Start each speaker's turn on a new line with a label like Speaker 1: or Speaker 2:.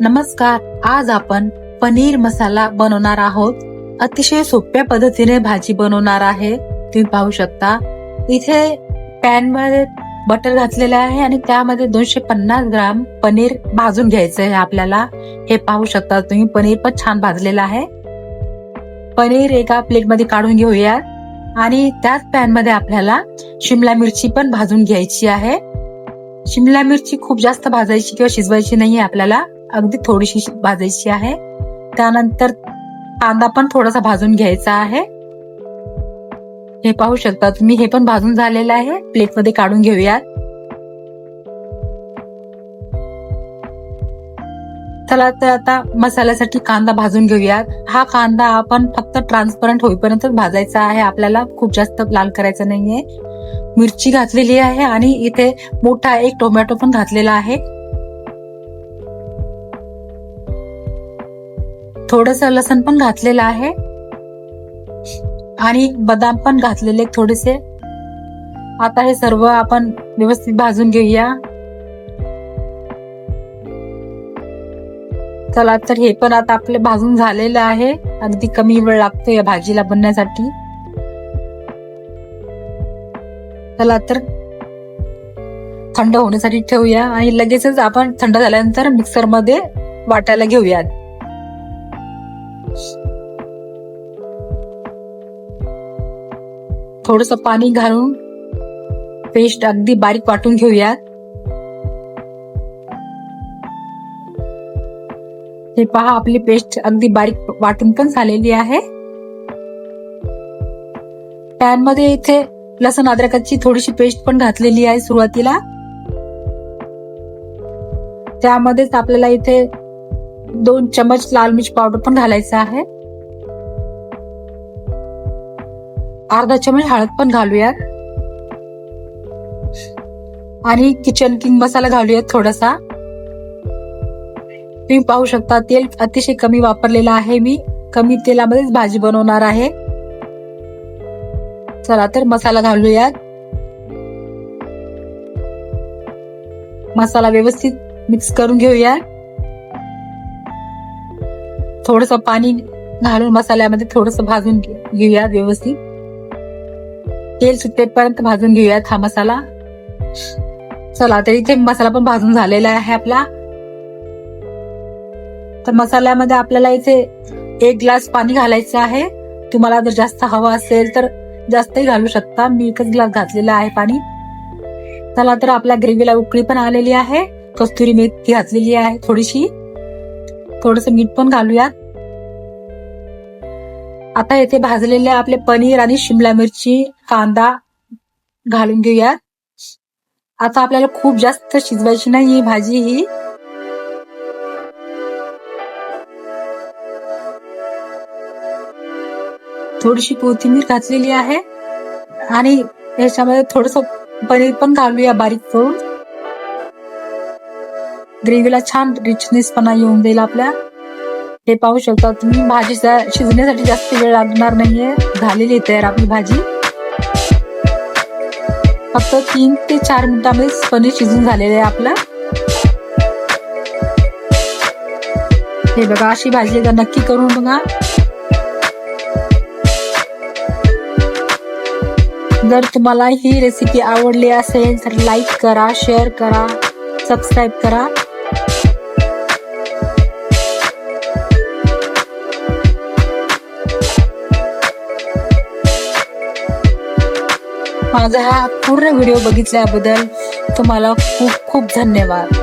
Speaker 1: नमस्कार. आज आपण पनीर मसाला बनवणार आहोत. अतिशय सोप्या पद्धतीने भाजी बनवणार आहे. तुम्ही पाहू शकता इथे पॅन मध्ये बटर घातलेलं आहे आणि त्यामध्ये 250 ग्राम पनीर भाजून घ्यायचं आहे आपल्याला. हे पाहू शकता तुम्ही, पनीर पण छान भाजलेलं आहे. पनीर एका प्लेट मध्ये काढून घेऊया आणि त्याच पॅन मध्ये आपल्याला शिमला मिरची पण भाजून घ्यायची आहे. शिमला मिरची खूप जास्त भाजायची किंवा शिजवायची नाहीये आपल्याला, अगदी थोडीशी भाजायची आहे. त्यानंतर कांदा पण थोडासा भाजून घ्यायचा आहे. हे पाहू शकता तुम्ही, हे पण भाजून झालेलं आहे. प्लेटमध्ये काढून घेऊयात. चला तर आता मसाल्यासाठी कांदा भाजून घेऊयात. हा कांदा आपण फक्त ट्रान्सपरंट होईपर्यंत भाजायचा आहे आपल्याला, खूप जास्त लाल करायचा नाहीये. मिरची घातलेली आहे आणि इथे मोठा एक टोमॅटो पण घातलेला आहे. थोडस लसण पण घातलेलं आहे आणि बदाम पण घातलेले थोडेसे. आता हे सर्व आपण व्यवस्थित भाजून घेऊया. चला तर हे पण आता आपले भाजून झालेलं आहे. अगदी कमी वेळ लागतो या भाजीला बनण्यासाठी. चला तर थंड होण्यासाठी ठेवूया आणि लगेचच आपण थंड झाल्यानंतर मिक्सर मध्ये वाटायला घेऊयात. थोडस पाणी घालून पेस्ट अगदी बारीक वाटून घेऊयात. हे पहा, आपली पेस्ट अगदी बारीक वाटून पण झालेली आहे. पॅन मध्ये इथे लसूण अद्रकाची थोडीशी पेस्ट पण घातलेली आहे सुरुवातीला. त्यामध्येच आपल्याला इथे 2 चमच लाल मिर्च पावडर पण घालायचा आहे. अर्धा चमच हळद पण घालूयात आणि किचन किंग मसाला घालूयात थोडासा. तुम्ही पाहू शकता तेल अतिशय कमी वापरलेलं आहे मी. कमी तेलामध्येच भाजी बनवणार आहे. चला तर मसाला घालूयात. मसाला व्यवस्थित मिक्स करून घेऊया. थोडस पाणी घालून मसाल्यामध्ये थोडस भाजून घेऊया व्यवस्थित. तेल सुटेपर्यंत भाजून घेऊयात हा मसाला. चला तर इथे मसाला पण भाजून झालेला आहे आपला. तर मसाल्यामध्ये आपल्याला इथे 1 ग्लास पाणी घालायचं आहे. तुम्हाला जर जास्त हवं असेल तर जास्तही घालू शकता. मी 1 ग्लास घातलेला आहे पाणी. चला तर आपल्या ग्रेव्हीला उकळी पण आलेली आहे. कस्तुरी मेथी घातलेली आहे थोडीशी. थोडस मीठ पण घालूयात. आता येथे भाजलेले आपले पनीर आणि शिमला मिरची, कांदा घालून घेऊयात. आता आपल्याला खूप जास्त शिजवायची नाही ही भाजी ही. थोडीशी कोथिंबीर घातलेली आहे आणि ह्याच्यामध्ये थोडस पनीर पण घालूया बारीक करून. ग्रेव्हीला छान रिचनेसपणा येऊन जाईल आपल्या. हे पाहू शकता तुम्ही, भाजी शिजण्यासाठी जास्त वेळ लागणार नाहीये. झालेली तयार आपली भाजी. फक्त 3 ते 4 मिनिटांमध्ये पनीर शिजून झालेलं आहे आपलं. हे बघा, अशी भाजी एकदा नक्की करून बघा. जर तुम्हाला ही रेसिपी आवडली असेल तर लाईक करा, शेअर करा, सबस्क्राईब करा. माझा हा पूर्ण व्हिडिओ बघितल्याबद्दल तुम्हाला खूप खूप धन्यवाद.